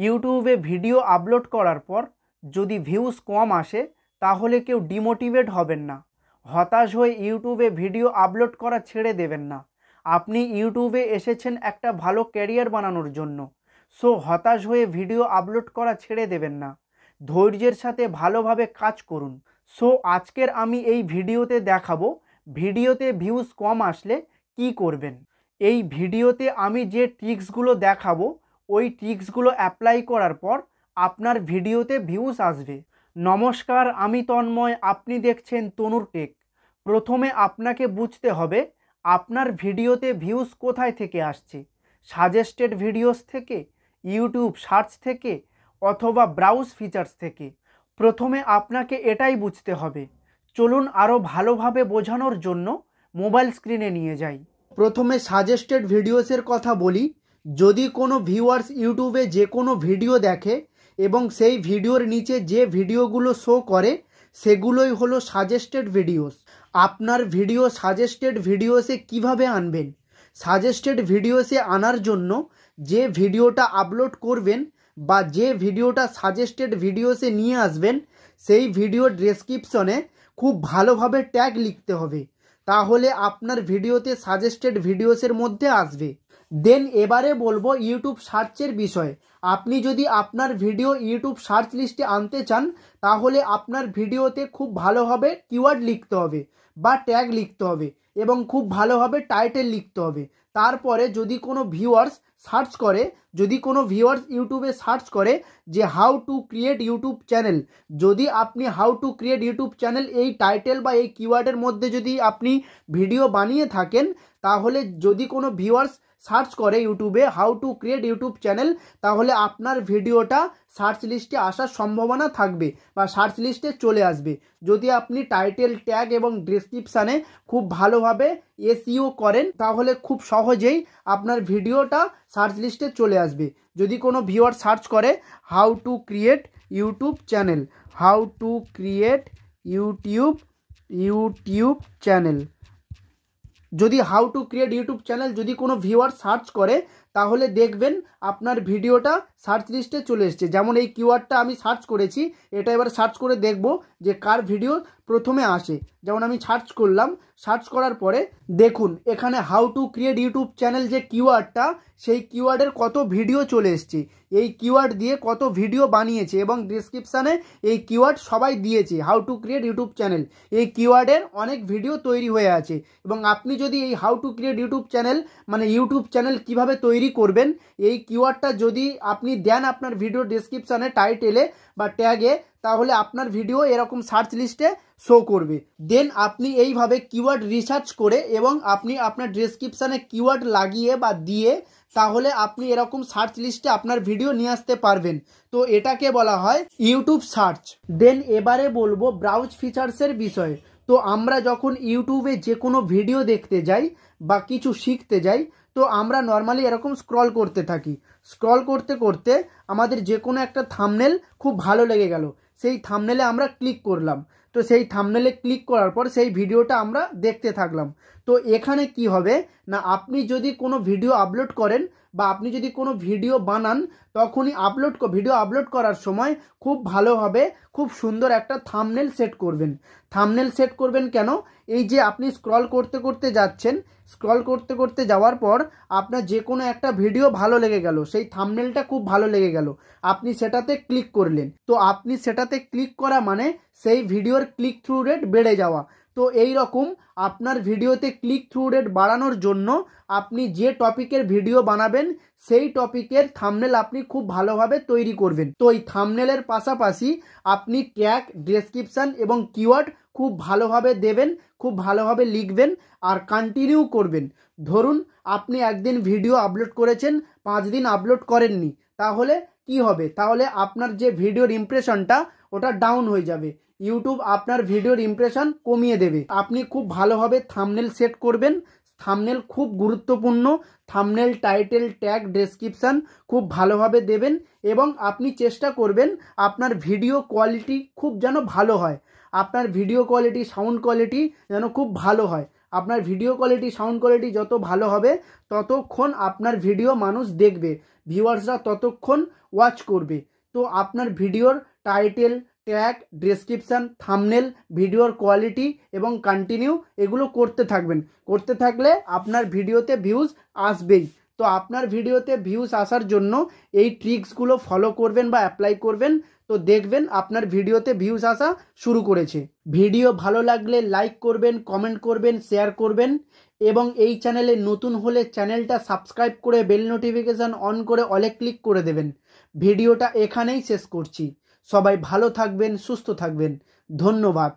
ইউটিউবে video upload করার পর যদি ভিউজ কম আসে তাহলে কেউ ডিমোটিভেট হবেন না, হতাশ হয়ে ইউটিউবে ভিডিও আপলোড করা ছেড়ে দেবেন না। আপনি ইউটিউবে এসেছেন একটা ভালো ক্যারিয়ার বানানোর জন্য, সো হতাশ হয়ে ভিডিও আপলোড করা ছেড়ে দেবেন না। ধৈর্যের সাথে ভালোভাবে কাজ করুন। সো আজকের আমি এই ভিডিওতে দেখাবো ভিডিওতে ভিউজ কম আসলে কি করবেন। এই ভিডিওতে আমি যে ট্রিক্সগুলো দেখাবো ওই ট্রিক্সগুলো অ্যাপ্লাই করার পর আপনার ভিডিওতে ভিউজ আসবে। নমস্কার, আমি তন্ময়, আপনি দেখছেন তনুর টেক। প্রথমে আপনাকে বুঝতে হবে আপনার ভিডিওতে ভিউজ কোথায় থেকে আসছে। সাজেস্টেড ভিডিওস থেকে, ইউটিউব সার্চ থেকে, অথবা ব্রাউজ ফিচার্স থেকে। প্রথমে আপনাকে এটাই বুঝতে হবে। চলুন আরও ভালোভাবে বোঝানোর জন্য মোবাইল স্ক্রিনে নিয়ে যাই। প্রথমে সাজেস্টেড ভিডিওসের কথা বলি। যদি কোনো ভিউয়ার্স ইউটিউবে যে কোনো ভিডিও দেখে এবং সেই ভিডিওর নিচে যে ভিডিওগুলো শো করে সেগুলোই হলো সাজেস্টেড ভিডিওস। আপনার ভিডিও সাজেস্টেড ভিডিওসে কিভাবে আনবেন? সাজেস্টেড ভিডিওসে আনার জন্য যে ভিডিওটা আপলোড করবেন বা যে ভিডিওটা সাজেস্টেড ভিডিওসে নিয়ে আসবেন সেই ভিডিওর ডেসক্রিপশনে খুব ভালোভাবে ট্যাগ লিখতে হবে, তাহলে আপনার ভিডিওতে সাজেস্টেড ভিডিওসের মধ্যে আসবে। দেন এবারে বলবো ইউটিউব সার্চের বিষয়ে। আপনি যদি আপনার ভিডিও ইউটিউব সার্চ লিস্টে আনতে চান তাহলে আপনার ভিডিওতে খুব ভালোভাবে কিওয়ার্ড লিখতে হবে বা ট্যাগ লিখতে হবে এবং খুব ভালোভাবে টাইটেল লিখতে হবে। তারপরে যদি কোনো ভিউয়ার্স ইউটিউবে সার্চ করে যে how to create YouTube channel, যদি আপনি how to create YouTube channel এই টাইটেল বা এই কিওয়ার্ডের মধ্যে যদি আপনি ভিডিও বানিয়ে থাকেন, তাহলে যদি কোনো ভিউয়ার্স সার্চ করে ইউটিউবে how to create YouTube channel, তাহলে আপনার ভিডিওটা সার্চ লিস্টে আসার সম্ভাবনা থাকবে বা সার্চ লিস্টে চলে আসবে। যদি আপনি টাইটেল, ট্যাগ এবং ডেসক্রিপশানে খুব ভালোভাবে এসইও করেন তাহলে খুব সহজেই আপনার ভিডিওটা সার্চ লিস্টে চলে আসবে। যদি কোনো ভিউয়ার সার্চ করে how to create YouTube channel, how to create YouTube channel, যদি how to create YouTube channel যদি কোনো ভিউয়ার সার্চ করে তাহলে দেখবেন আপনার ভিডিওটা সার্চ লিস্টে চলে এসছে। যেমন এই কিওয়ার্ডটা আমি সার্চ করেছি, এটা এবার সার্চ করে দেখব যে কার ভিডিও প্রথমে আসে। যেমন আমি সার্চ করলাম, সার্চ করার পরে দেখুন এখানে how to create YouTube channel যে কিওয়ার্ডটা, সেই কিওয়ার্ডের কত ভিডিও চলে এসছে। এই কিওয়ার্ড দিয়ে কত ভিডিও বানিয়েছে এবং ডিসক্রিপশানে এই কিওয়ার্ড সবাই দিয়েছে how to create YouTube channel. এই কিওয়ার্ডের অনেক ভিডিও তৈরি হয়ে আছে এবং আপনি যদি এই how to create YouTube channel মানে ইউটিউব চ্যানেল কিভাবে তৈরি করবেন এই কিওয়ার্ডটা যদি আপনি দেন আপনার ভিডিও ডেসক্রিপশানে, টাইটেলে বা ট্যাগে, তাহলে আপনার ভিডিও এরকম সার্চ লিস্টে শো করবে। দেন আপনি এইভাবে কিওয়ার্ড রিসার্চ করে এবং আপনি আপনার ডেসক্রিপশানে কিওয়ার্ড লাগিয়ে বা দিয়ে তাহলে আপনি এরকম সার্চ লিস্টে আপনার ভিডিও নিয়ে আসতে পারবেন। তো এটাকে বলা হয় ইউটিউব সার্চ। দেন এবারে বলবো ব্রাউজ ফিচার্সের বিষয়ে। তো আমরা যখন ইউটিউবে যে কোনো ভিডিও দেখতে যাই বা কিছু শিখতে যাই তো আমরা নর্মালি এরকম স্ক্রল করতে থাকি। স্ক্রল করতে করতে আমাদের যে কোনো একটা থাম্বনেল খুব ভালো লেগে গেল, সেই থাম্বনেলে আমরা ক্লিক করলাম। তো সেই থাম্বনেলে ক্লিক করার পর সেই ভিডিওটা আমরা দেখতে থাকলাম। তো এখানে কি হবে না, আপনি যদি কোনো ভিডিও আপলোড করেন বা আপনি যদি কোনো ভিডিও বানান তখনই ভিডিও আপলোড করার সময় খুব ভালোভাবে খুব সুন্দর একটা থাম্বনেল সেট করবেন। থাম্বনেল সেট করবেন কেন? এই যে আপনি স্ক্রল করতে করতে যাচ্ছেন, স্ক্রল করতে করতে যাওয়ার পর আপনার যে কোনো একটা ভিডিও ভালো লেগে গেল, সেই থাম্বনেলটা খুব ভালো লেগে গেল, আপনি সেটাতে ক্লিক করলেন। তো আপনি সেটাতে ক্লিক করা মানে সেই ভিডিওর ক্লিক থ্রু রেট বেড়ে যাওয়া। তো এই রকম আপনার ভিডিওতে ক্লিক থ্রু রেট বাড়ানোর জন্য আপনি যে টপিকের ভিডিও বানাবেন সেই টপিকের থাম্বনেল আপনি খুব ভালোভাবে তৈরি করবেন। তো এই থাম্বনেলের পাশাপাশি আপনি ট্যাগ, ডেসক্রিপশন এবং কিওয়ার্ড খুব ভালোভাবে দেবেন, খুব ভালোভাবে লিখবেন আর কন্টিনিউ করবেন। ধরুন আপনি একদিন ভিডিও আপলোড করেছেন, 5 দিন আপলোড করেননি, তাহলে কি হবে? তাহলে আপনার যে ভিডিওর ইমপ্রেশনটা ওটা ডাউন হয়ে যাবে, ইউটিউব আপনার ভিডিওর ইমপ্রেশন কমিয়ে দেবে। আপনি খুব ভালোভাবে থাম্বনেল সেট করবেন। থাম্বনেল খুব গুরুত্বপূর্ণ। থাম্বনেল, টাইটেল, ট্যাগ, ডেসক্রিপশন খুব ভালোভাবে দেবেন এবং আপনি চেষ্টা করবেন আপনার ভিডিও কোয়ালিটি খুব যেন ভালো হয়, আপনার ভিডিও কোয়ালিটি, সাউন্ড কোয়ালিটি যেন খুব ভালো হয়। আপনার ভিডিও কোয়ালিটি, সাউন্ড কোয়ালিটি যত ভালো হবে ততক্ষণ আপনার ভিডিও মানুষ দেখবে, ভিউয়ার্সরা ততক্ষণ ওয়াচ করবে। তো আপনার ভিডিওর টাইটেল, ট্যাগ, ডেসক্রিপশান, থাম্বনেল, ভিডিওর কোয়ালিটি এবং কন্টিনিউ এগুলো করতে থাকবেন। করতে থাকলে আপনার ভিডিওতে ভিউজ আসবেই। তো আপনার ভিডিওতে ভিউজ আসার জন্য এই ট্রিক্সগুলো ফলো করবেন বা অ্যাপ্লাই করবেন, তো দেখবেন আপনার ভিডিওতে ভিউজ আসা শুরু করেছে। ভিডিও ভালো লাগলে লাইক করবেন, কমেন্ট করবেন, শেয়ার করবেন এবং এই চ্যানেলে নতুন হলে চ্যানেলটা সাবস্ক্রাইব করে বেল নোটিফিকেশান অন করে অলে ক্লিক করে দেবেন। ভিডিওটা এখানেই শেষ করছি। সবাই ভালো থাকবেন, সুস্থ থাকবেন। ধন্যবাদ।